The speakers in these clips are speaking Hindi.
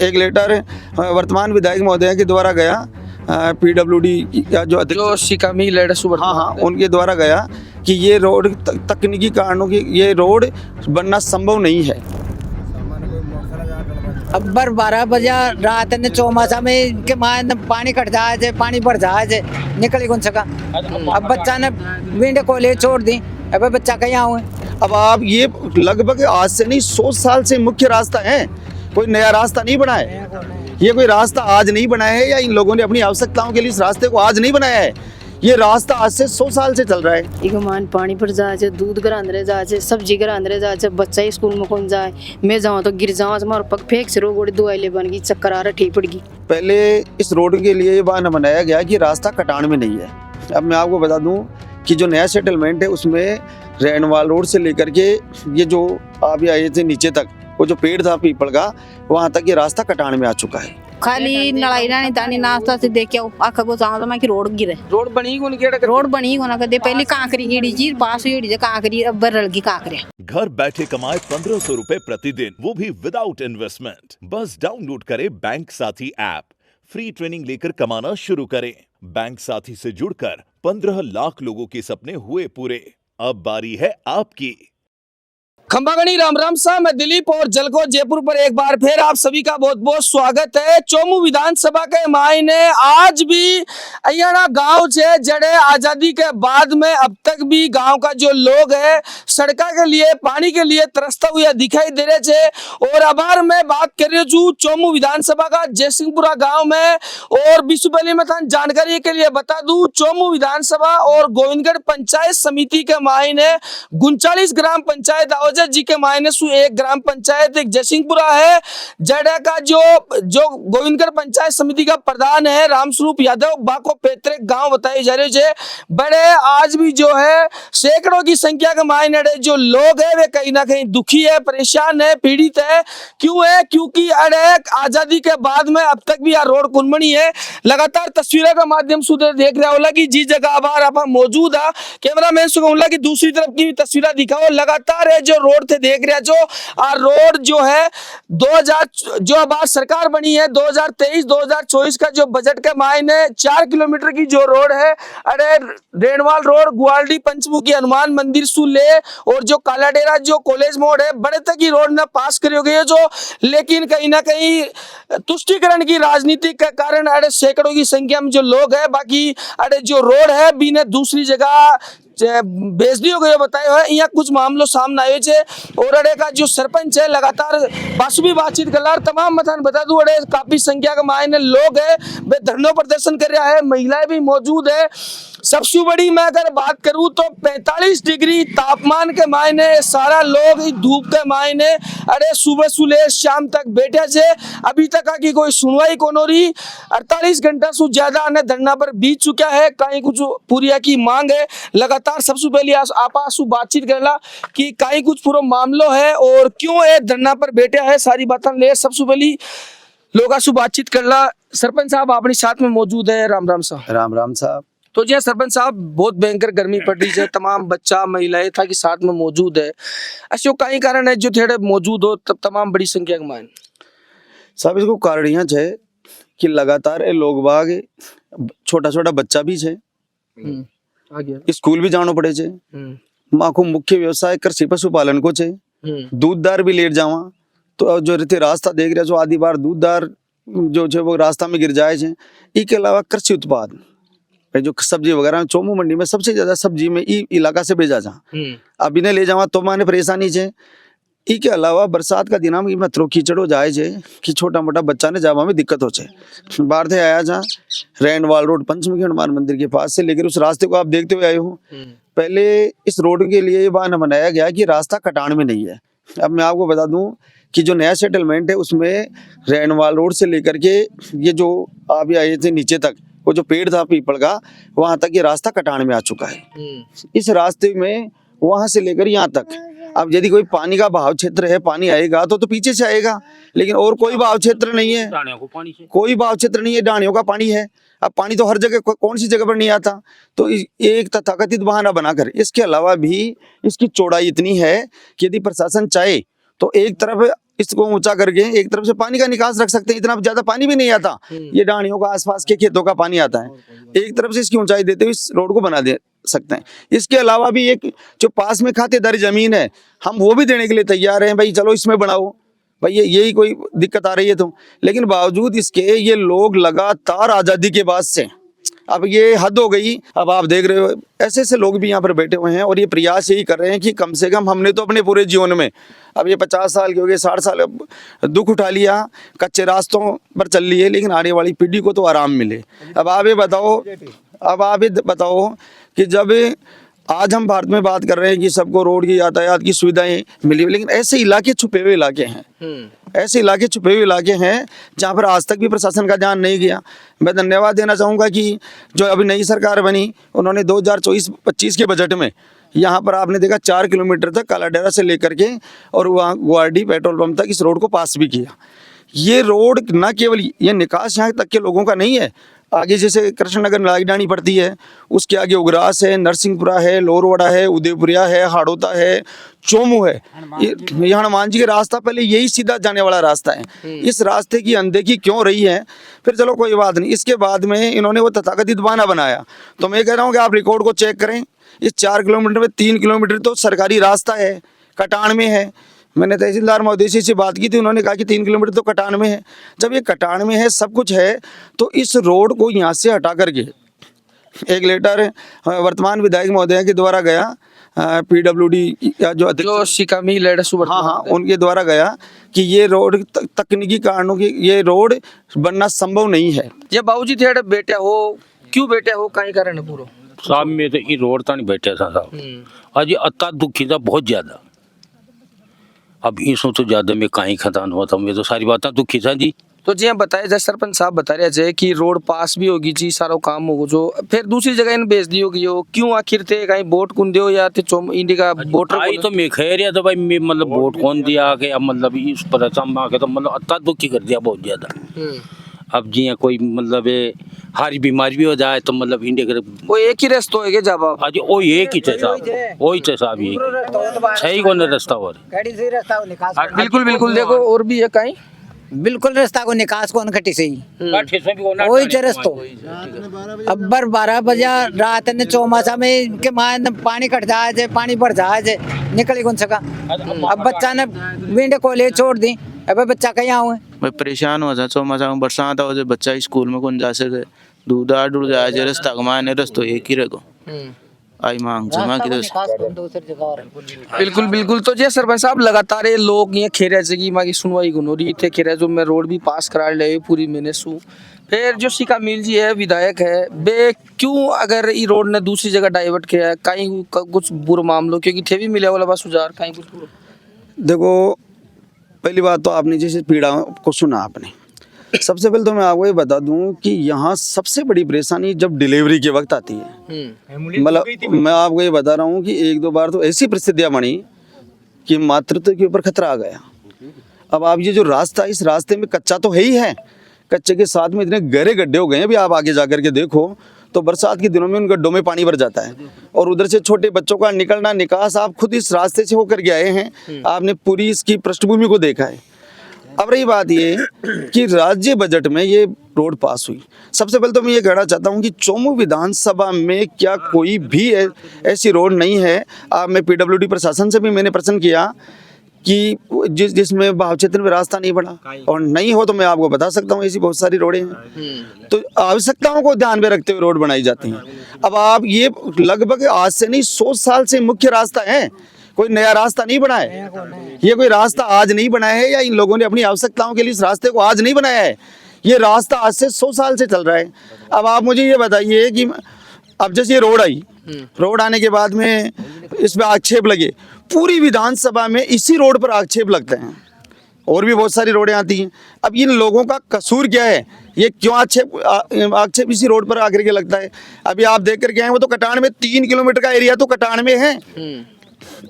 एक लेटर वर्तमान विधायक महोदय के द्वारा गया, PWD का जो जो शिकामी लेडस हाँ उनके द्वारा गया कि ये रोड तकनीकी कारणों की ये रोड बनना संभव नहीं है। अब 12 बजे रात ने चौमासा में के मान पानी कट जाए, पानी बढ़ जाए, निकल कौन सका। अब बच्चा ने विंड कॉलेज छोड़ दी, अब बच्चा कहीं आऊँ। अब आप ये लगभग आज से नहीं 100 साल से मुख्य रास्ता है, कोई नया रास्ता नहीं बना है। ये कोई रास्ता आज नहीं बनाया है या इन लोगों ने अपनी आवश्यकताओं के लिए इस रास्ते को आज नहीं बनाया है। ये रास्ता आज से 100 साल से चल रहा है। एक मान पानी पर जाए, दूध घर अंदर जाए, सब्जी घर अंदर जाए, बच्चा स्कूल में कौन जाए, मैं जाऊँ तो गिर जाऊँ, हमारे पग फेंक से रोग दवाई बन गई, चक्कर आ रहा, ठीक पड़ गई। पहले इस रोड के लिए ये बहाना बनाया गया कि रास्ता कटान में नहीं है। अब मैं आपको बता दूं कि जो नया सेटलमेंट है उसमें रैनवाल रोड से लेकर के ये जो आप आए थे नीचे तक, वो जो पेड़ था पीपल का, वहाँ तक ये रास्ता कटान में आ चुका है। खाली नलाई रानी तानी नाश्ता से देख के आखा को चाहो तो मैं कि रोड गिरे, रोड बनी कौन केड़ा रोड बनी होना कदे पहले कांकरी गिड़ी जी पास हुई जे कांकरी अब बरल की कांकरी। घर बैठे कमाए 1500 रुपए प्रतिदिन, वो भी विदाउट इन्वेस्टमेंट। बस डाउनलोड करें बैंक साथी ऐप, फ्री ट्रेनिंग लेकर कमाना शुरू करें। बैंक साथी से जुड़कर 15 लाख लोगों के सपने हुए पूरे। अब बारी है आपकी। खंबागणी राम राम सा, मैं दिलीप और जलको जयपुर पर एक बार फिर आप सभी का बहुत बहुत स्वागत है। चोमू विधानसभा के मायने आज भी अयना गांव छे जड़े आजादी के बाद में अब तक भी गांव का जो लोग है सड़क के लिए पानी के लिए तरसता हुआ दिखाई दे रहे छे। और अबार मैं बात कर रही हूँ चोमू विधानसभा का जयसिंहपुरा गाँव में। और बिशुबली में था जानकारी के लिए बता दूं, चोमू विधानसभा और गोविंदगढ़ पंचायत समिति के मायने 39 ग्राम पंचायत जी के मायने सु एक ग्राम पंचायत एक जयसिंहपुरा है। जड़ा का जो गोविंदगढ़ पंचायत समिति का प्रधान है रामस्वरूप यादव, बाको पैतृक गांव बताए जा रहे हैं। बड़े आज भी जो है सैकड़ों की संख्या के मायने जो लोग है वे कहीं ना कहीं दुखी है, परेशान है, पीड़ित है। क्यों है? क्योंकि अरे आजादी के बाद में अब तक भी यह रोड कुनमनी है। लगातार तस्वीरों के माध्यम से देख रहा होला कि जी जगह आबार आप मौजूद है, कैमरा मैन से कहूंगा कि दूसरी तरफ की तस्वीरें दिखाओ। लगातार है जो रोड थे देख रहे जो आ रोड जो है 2000 जो अब सरकार बनी है 2023-2024 का जो बजट के मायने 4 किलोमीटर की जो रोड है, अरे रेणवाल रोड ग्वालडी पंचमुखी हनुमान मंदिर से ले और जो कालाडेरा जो कॉलेज मोड़ है बड़े तक की रोड ना पास करी गई है जो। लेकिन कहीं ना कहीं तुष्टिकरण की राजनीति के कारण अरे सैकड़ों की संख्या में जो लोग है बाकी अरे जो रोड है बीने दूसरी जगह बेजदी हो गई बताए हुए। यहाँ कुछ मामलों सामने आए थे और अड़े का जो सरपंच है लगातार बासुबी बातचीत कर तमाम मथान बता दूं अड़े काफी संख्या के मायने लोग है वे धरना प्रदर्शन कर रहा है, महिलाएं भी मौजूद है। सबसे बड़ी मैं अगर बात करूं तो 45 डिग्री तापमान के मायने सारा लोग धूप के मायने अरे सुबह सुले शाम तक बैठे थे। अभी तक की कोई सुनवाई कौन हो रही। 48 घंटा से ज्यादा ने धरना पर बीत चुका है, कहीं कुछ पूरी की मांग है। लगातार सबसे पहले आपस बातचीत करला कि कहीं कुछ पूरा मामलो है और क्यों ये धरना पर बैठे है, सारी बातें ले सबसे पहले लोग से बातचीत करला। सरपंच साहब अपने साथ में मौजूद है। राम राम साहब। राम राम साहब। तो जी सरपंच साहब बहुत भयंकर गर्मी पड़ रही है, तमाम बच्चा महिलाएं था कि साथ में मौजूद है। ऐसे कई कारण है जो थोड़े मौजूद हो तब तमाम बड़ी संख्या के मान साहब इसको कारण यहाँ है कि लगातार लोग बाग छोटा छोटा बच्चा भी है, स्कूल भी जानो पड़े छे। माँ को मुख्य व्यवसाय कृषि पशुपालन को छे, दूधदार भी लेट जावा तो जो रीते रास्ता देख रहे जो आधी बार दूधदार जो है वो रास्ता में गिर जाए छे। इसके अलावा कृषि उत्पाद जो सब्जी वगैरह चोमू मंडी में सबसे ज्यादा सब्जी में ई इलाका से भेजा जा, अब इन्हें ले जावा तो माने परेशानी है। इसके अलावा बरसात का दिन में थ्रो कीचड़ हो जाए कि छोटा मोटा बच्चा ने जावा में दिक्कत हो जाए। बाहर से आया जा रैनवाल रोड पंचमुखी हनुमान मंदिर के पास से लेकर उस रास्ते को आप देखते हुए आए हो। पहले इस रोड के लिए ये बहाना बनाया गया कि रास्ता कटान में नहीं है। अब मैं आपको बता दूं कि जो नया सेटलमेंट है उसमें रैनवाल रोड से लेकर के ये जो आप आए थे नीचे तक, वो जो पेड़ था पीपल का, वहां तक ये रास्ता कटान में आ चुका है। इस रास्ते में वहां से लेकर यहाँ तक अब यदि कोई पानी का बहाव क्षेत्र है, पानी आएगा तो पीछे से आएगा, लेकिन और कोई बहाव क्षेत्र नहीं है, कोई बहाव क्षेत्र नहीं है, डाणियों का पानी है। अब पानी तो हर जगह कौन सी जगह पर नहीं आता, तो एक तथाकथित बहाना बनाकर इसके अलावा भी इसकी चौड़ाई इतनी है कि यदि प्रशासन चाहे तो एक तरफ इसको ऊंचा करके एक तरफ से पानी का निकास रख सकते हैं, इतना ज्यादा पानी भी नहीं आता, ये डाणियों का आसपास के खेतों का पानी आता है, एक तरफ से इसकी ऊंचाई देते हुए इस रोड को बना दे सकते हैं। इसके अलावा भी एक जो पास में खातेदारी जमीन है, हम वो भी देने के लिए तैयार हैं, भाई चलो इसमें बनाओ, भाई यही कोई दिक्कत आ रही है तो। लेकिन बावजूद इसके ये लोग लगातार आज़ादी के बाद से, अब ये हद हो गई। अब आप देख रहे हो ऐसे ऐसे लोग भी यहाँ पर बैठे हुए हैं और ये प्रयास यही कर रहे हैं कि कम से कम हमने तो अपने पूरे जीवन में, अब ये 50 साल के हो गए, 60 साल दुख उठा लिया, कच्चे रास्तों पर चल लिए, लेकिन आने वाली पीढ़ी को तो आराम मिले। अब आप ये बताओ कि जब आज हम भारत में बात कर रहे हैं कि सबको रोड की यातायात की सुविधाएं मिली, लेकिन ऐसे इलाके छुपे हुए इलाके हैं, ऐसे इलाके छुपे हुए इलाके हैं जहाँ पर आज तक भी प्रशासन का ध्यान नहीं गया। मैं धन्यवाद देना चाहूँगा कि जो अभी नई सरकार बनी, उन्होंने 2024-25 के बजट में यहाँ पर आपने देखा 4 किलोमीटर तक कालाडेरा से लेकर के और वहाँ गुवाहाटी पेट्रोल पंप तक इस रोड को पास भी किया। ये रोड न केवल ये निकास यहाँ तक के लोगों का नहीं है, आगे जैसे कृष्णनगर लाईडानी पड़ती है, उसके आगे उग्रास है, नरसिंहपुरा है, लोरवाड़ा है, उदयपुरिया है, हाड़ौता है, चोमू है। ये हनुमान जी के रास्ता पहले यही सीधा जाने वाला रास्ता है। इस रास्ते की अनदेखी क्यों रही है? फिर चलो कोई बात नहीं, इसके बाद में इन्होंने वो तथाकथित बहाना बनाया। तो मैं कह रहा हूँ कि आप रिकॉर्ड को चेक करें, इस 4 किलोमीटर में 3 किलोमीटर तो सरकारी रास्ता है, कटान में है। मैंने तहसीलदार महोदय से बात की थी, उन्होंने कहा कि 3 किलोमीटर तो कटान में है। जब ये कटान में है, सब कुछ है, तो इस रोड को यहाँ से हटा करके एक लेटर वर्तमान विधायक महोदय के द्वारा गया, PWD जो शिकामी लेडसु, हाँ, उनके द्वारा गया कि ये रोड तकनीकी कारणों की ये रोड बनना संभव नहीं है। ये बाबूजी थे बेटे हो, क्यों बेटे हो, कहीं कारण है पूरा साहब में तो ये रोड तो नहीं बैठा था साहब, आज अत्ता दुखी था बहुत ज्यादा। अब इसमें तो ज्यादा में कहीं खतान हुआ था, मैं तो सारी बातें दुखी था जी। तो जी हम बताए जैसे सरपंच साहब बता रहे थे कि रोड पास भी होगी जी, सारा काम होगा, जो फिर दूसरी जगह इन भेज दी होगी, हो क्यों आखिर थे कहीं वोट कौन दियो या थे इंडिया का वोटर आई तो मैं खैर या तो भाई मैं मतलब वोट कौन दिया के, अब मतलब इस पर के तो मतलब अत्ता दुखी कर दिया बहुत ज्यादा। अब जी कोई मतलब हारी बीमारी भी हो जाए तो मतलब इंडिया के वो एक ही रास्ता होएगा जब आज वो एक ही थे साहब, वही थे साहब, ये सही कौन रास्ता हो बिल्कुल बिल्कुल देखो और भी है कहीं बिल्कुल रास्ता को निकास कौन खटी सही वही च रस्तो। अब 12 बजे रात ने चौमासा में के मान पानी कट जाए, पानी बढ़ जाए, निकल कौन सका। अब बच्चा ने विंड कॉलेज छोड़ दी, अब बच्चा कहीं आऊँ मैं परेशान हो जाए, चौमासा में बरसात हो जाए, बच्चा स्कूल में कौन जा सके, दूध डूड़ जाए, रास्ता कमाने रस्तो एक ही रहेगा, आई मांग जमा की बिल्कुल। तो जे सरपंच साहब लगातार ये लोग ये खेरे जगी मां की सुनवाई गुनोरी थे खेरे जो मैं रोड भी पास करा ले पूरी मैंने सु फिर जो शिका मील जी है विधायक है बे क्यों अगर ये रोड ने दूसरी जगह डाइवर्ट किया कहीं कुछ बुरा मामलों क्योंकि थे भी मिले वाला बस सुझाव कहीं कुछ देखो पहली बात तो आपने जैसे पीड़ा को सुना आपने, सबसे पहले तो मैं आपको ये बता दूं कि यहाँ सबसे बड़ी परेशानी जब डिलीवरी के वक्त आती है। मतलब मैं आपको ये बता रहा हूँ कि 1-2 बार तो ऐसी परिस्थितियाँ बनी कि मातृत्व के ऊपर खतरा आ गया। अब आप ये जो रास्ता इस रास्ते में कच्चा तो है ही है, कच्चे के साथ में इतने गहरे गड्ढे हो गए हैं, अभी आप आगे जा करके देखो तो बरसात के दिनों में उन गड्ढों में पानी भर जाता है और उधर से छोटे बच्चों का निकलना निकास आप खुद इस रास्ते से होकर के आए हैं, आपने पूरी इसकी पृष्ठभूमि को देखा है। अब रही बात ये कि राज्य बजट में ये रोड पास हुई, सबसे पहले तो मैं ये कहना चाहता हूँ कि चोमू विधानसभा में क्या कोई भी ऐसी रोड नहीं है। मैं PWD प्रशासन से भी मैंने प्रश्न किया कि जिसमें भाव क्षेत्र में रास्ता नहीं बना, और नहीं हो तो मैं आपको बता सकता हूँ ऐसी बहुत सारी रोडें हैं। तो आवश्यकताओं को ध्यान में रखते हुए रोड बनाई जाती हैं। अब आप ये लगभग आज से नहीं 100 साल से मुख्य रास्ता है, कोई नया रास्ता नहीं बना है, ये कोई रास्ता आज नहीं बनाया है या इन लोगों ने अपनी आवश्यकताओं के लिए इस रास्ते को आज नहीं बनाया है, ये रास्ता आज से 100 साल से चल रहा है। अब आप मुझे ये बताइए कि अब जैसे ये रोड आई, रोड आने के बाद में इसमें आक्षेप लगे, पूरी विधानसभा में इसी रोड पर आक्षेप लगते हैं, और भी बहुत सारी रोडें आती हैं। अब इन लोगों का कसूर क्या है, ये क्यों आक्षेप इसी रोड पर आकर के लगता है। अभी आप देख कर के आए वो तो कटान में 3 किलोमीटर का एरिया तो कटान में है,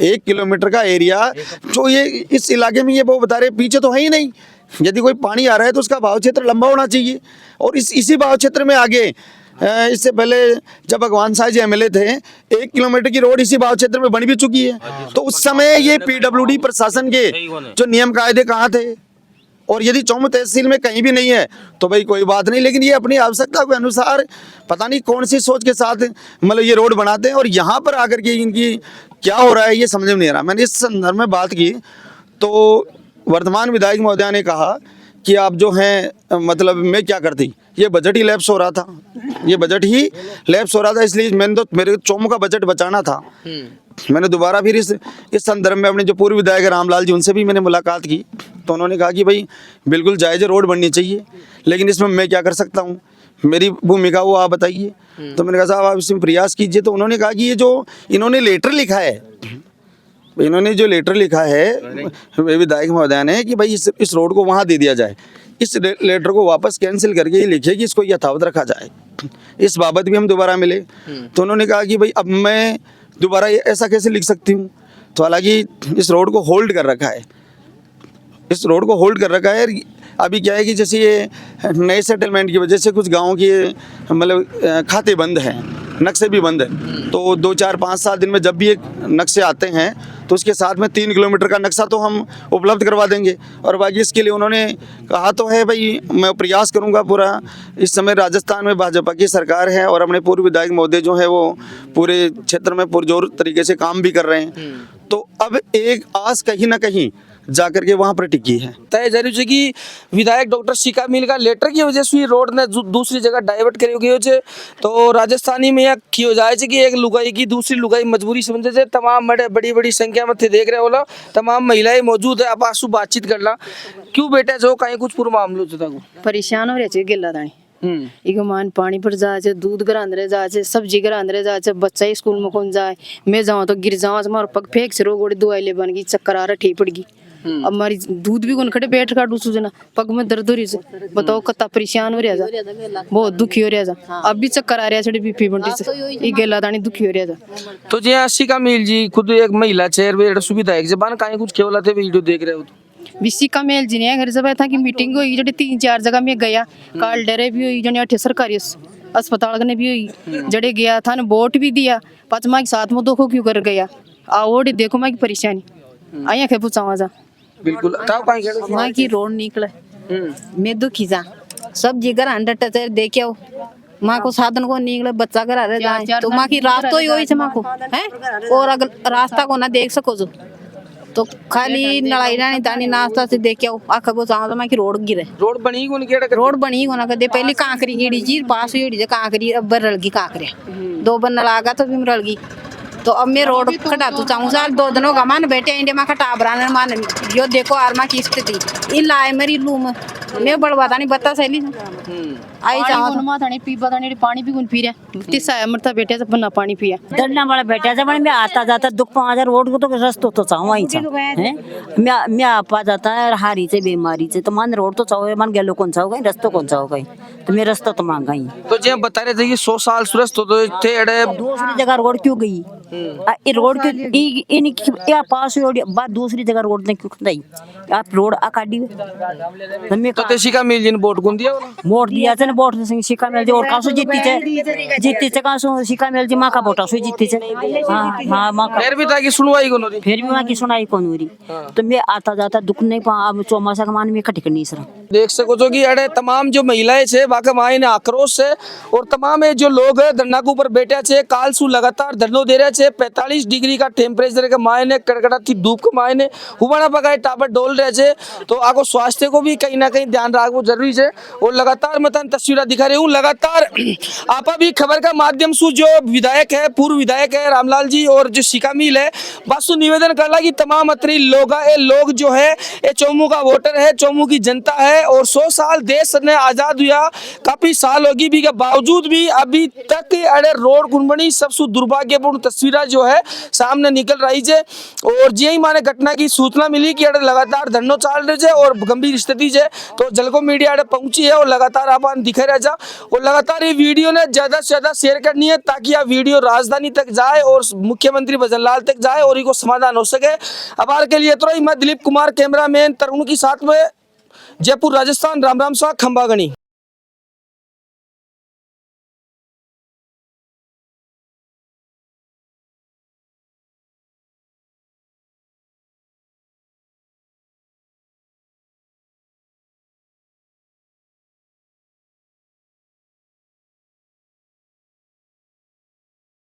1 किलोमीटर का एरिया जो ये इस इलाके में ये वो बता रहे पीछे तो है ही नहीं। यदि कोई पानी आ रहा है तो उसका भाव क्षेत्र लंबा होना चाहिए, और इसी भाव क्षेत्र में आगे इससे पहले जब भगवान साहब जी एमएलए थे 1 किलोमीटर की रोड इसी बाव क्षेत्र में बन भी चुकी है। तो उस समय ये पीडब्ल्यूडी प्रशासन के जो नियम कायदे कहाँ थे, और यदि चौमू तहसील में कहीं भी नहीं है तो भाई कोई बात नहीं, लेकिन ये अपनी आवश्यकता के अनुसार पता नहीं कौन सी सोच के साथ मतलब ये रोड बनाते हैं, और यहाँ पर आकर के इनकी क्या हो रहा है ये समझ में नहीं आ रहा। मैंने इस संदर्भ में बात की तो वर्तमान विधायक महोदया ने कहा कि आप जो हैं मतलब मैं क्या करती, ये बजट ही लैप्स हो रहा था, ये बजट ही लैप्स हो रहा था, इसलिए मैंने तो मेरे चौमू का बजट बचाना था। मैंने दोबारा फिर इस संदर्भ में अपने जो पूर्व विधायक रामलाल जी उनसे भी मैंने मुलाकात की, तो उन्होंने कहा कि भाई बिल्कुल जायज़ रोड बननी चाहिए, लेकिन इसमें मैं क्या कर सकता हूँ, मेरी भूमिका वो आप बताइए। तो मैंने कहा साहब आप इसमें प्रयास कीजिए। तो उन्होंने कहा कि ये जो इन्होंने लेटर लिखा है, इन्होंने जो लेटर लिखा है विधायक महोदया ने कि भाई इस रोड को वहाँ दे दिया जाए, इस लेटर को वापस कैंसिल करके ये लिखिए कि इसको यथावत रखा जाए। इस बाबत भी हम दोबारा मिले तो उन्होंने कहा कि भाई अब मैं दोबारा ऐसा कैसे लिख सकती हूँ। तो हालांकि इस रोड को होल्ड कर रखा है, इस रोड को होल्ड कर रखा है। अभी क्या है कि जैसे ये नए सेटलमेंट की वजह से कुछ गाँव के मतलब खाते बंद हैं, नक्शे भी बंद हैं, तो 2, 4, 5, 7 दिन में जब भी एक नक्शे आते हैं तो उसके साथ में 3 किलोमीटर का नक्शा तो हम उपलब्ध करवा देंगे। और बाकी इसके लिए उन्होंने कहा तो है भाई मैं प्रयास करूंगा पूरा। इस समय राजस्थान में भाजपा की सरकार है और अपने पूर्व विधायक महोदय जो है वो पूरे क्षेत्र में पुरजोर तरीके से काम भी कर रहे हैं। तो अब एक आस कहीं ना कहीं जाकर के वहाँ पर टिकी है। तय जरूर है कि विधायक डॉक्टर शिका मिल का लेटर की वजह से रोड ने दूसरी जगह डाइवर्ट करी गई है। तो राजस्थानी में यह कियो जाए कि एक लुगाई की दूसरी लुगाई मजबूरी समझे से तमाम बड़ी बड़ी संख्या में थे देख रहे हो तमाम महिलाएं मौजूद है। आप आंसू बातचीत करना क्यों बेटा जो कहीं कुछ पूर्व मामलों से परेशान हो रहे गेला दानी इको मान पानी पर जाए, दूध घर अंदर जाए, सब्जी घर अंदर जाए, बच्चा स्कूल में कौन जाए, मैं जाऊँ तो गिर जाऊँ, हमारे पग फेंक से रो गोड़ी दवाई ले बन गई, चक्कर आ रहा ठीक पड़ गई। अब हमारी दूध भी कौन खड़े बैठ का डूसू जना पग में दर्द हो रही है। बताओ कितना परेशान हो रहा था, बहुत दुखी हो रहा था। अब भी चक्कर आ रहा है बीपी बंटी से गेला दानी दुखी हो रहा था। तो जी शिका मिल जी खुद एक महिला चेयर सुविधा है जबान कहीं कुछ केवल वीडियो देख रहे हो तो बिस्सी मेल जी ने घर से था कि मीटिंग हुई जो 3-4 जगह में गया, काल डरे भी हुई जने 8 सरकारी अस्पताल ने भी हुई, जड़े गया था ने वोट भी दिया, पचमा के साथ में दुखो क्यों कर गया। आओ देखो मैं की परेशानी आया खे पूछा वहाँ बिल्कुल माँ की रोड निकले मैं दुखी जा सब जिगर 100 देखे हो माँ को साधन को निकले बच्चा घर आ रहे तो माँ की रास्ता ही वही माँ को है, और अगर रास्ता को ना देख सको तो खाली लड़ाई रानी तानी नाश्ता से देख आओ आखा को चाहो तो मैं की रोड गिरे। रोड बनी कौन केड़ा रोड बनी कोना कदे पहले कांकरी गिड़ी जी पास हुई जे कांकरी अब रलगी कांकरे 2 बन लागा तो भी रलगी। तो अब मैं रोड कटा तू चाहूँ साल 2 दिनों का मान बैठे इंडिया में कटा बराने मान यो देखो आरमा की स्थिति इन लाए मेरी लू में मैं बड़वाता नहीं बता सही आई चाहो माता नहीं पी पता नहीं पानी भी कौन पी रहा तिसा मरता बेटे से बना पानी पिया डरना वाला बेटा जब मैं आता जाता दुख पा रोड को तो रास्ता तो चाहूँ वहीं चाहूँ मैं आपा जाता है हारी से बीमारी से तो मान रोड तो चाहो मान गेलो कौन चाहो कहीं रास्ता कौन चाहो कहीं तो मैं रास्ता तो मांगा ही। तो जब बता रहे थे कि 100 साल सुरस्त तो थे अड़े दूसरी जगह रोड क्यों गई ये रोड इन पास बात दूसरी जगह रोड ने क्यों नहीं आप रोड आकाडी तो शिका मिल जिन वोट कौन दिया वोट दिया थे वोट से शिका मिल जी और कासो जीती थे कासो शिका मिल जी माँ का वोट सो जीती थे। हाँ माँ का फिर भी ताकि सुनवाई कौन हो रही फिर भी माँ की सुनाई कौन हो रही। तो मैं आता जाता दुख नहीं पा अब चौमासा का मान में खटिक नहीं सर देख सको जो कि अड़े तमाम जो महिलाएं छे वाके माई ने आक्रोश है और तमाम ये जो लोग है धरना के ऊपर बैठे छे काल सु लगातार धरनो दे रहे छे 45 डिग्री का टेम्परेचर के माय ने कड़कड़ाती धूप के माय ने हुबाना पकाए टापर डोल रहे छे। तो आगो स्वास्थ्य को भी कहीं ना कहीं ध्यान रखना जरूरी है और लगातार मतन तस्वीर दिखा रही हूँ लगातार आपा भी खबर का माध्यम से जो विधायक है पूर्व विधायक है रामलाल जी और जो शिका मिल है बस निवेदन करला कि तमाम अतरी लोग जो है ये चौमू का वोटर है, चौमू की जनता है और 100 साल देश ने आजाद हुआ काफी साल होगी भी के बावजूद भी अभी तक अड़े रोड गुणबणी सबसे दुर्भाग्यपूर्ण तस्वीर जो है सामने निकल रही है। और जी माने घटना की सूचना मिली कि अड़े लगातार धरनो चल रहे और गंभीर स्थिति है तो जलको मीडिया अड़े पहुंची है और लगातार आप दिखे रह जा और लगातार ये वीडियो ने ज्यादा से ज्यादा शेयर करनी है ताकि यह वीडियो राजधानी तक जाए और मुख्यमंत्री भजनलाल तक जाए और इनको समाधान हो सके। अब के लिए तो मैं दिलीप कुमार कैमरामैन तरुण के साथ में जयपुर राजस्थान राम राम सा खंबागणी।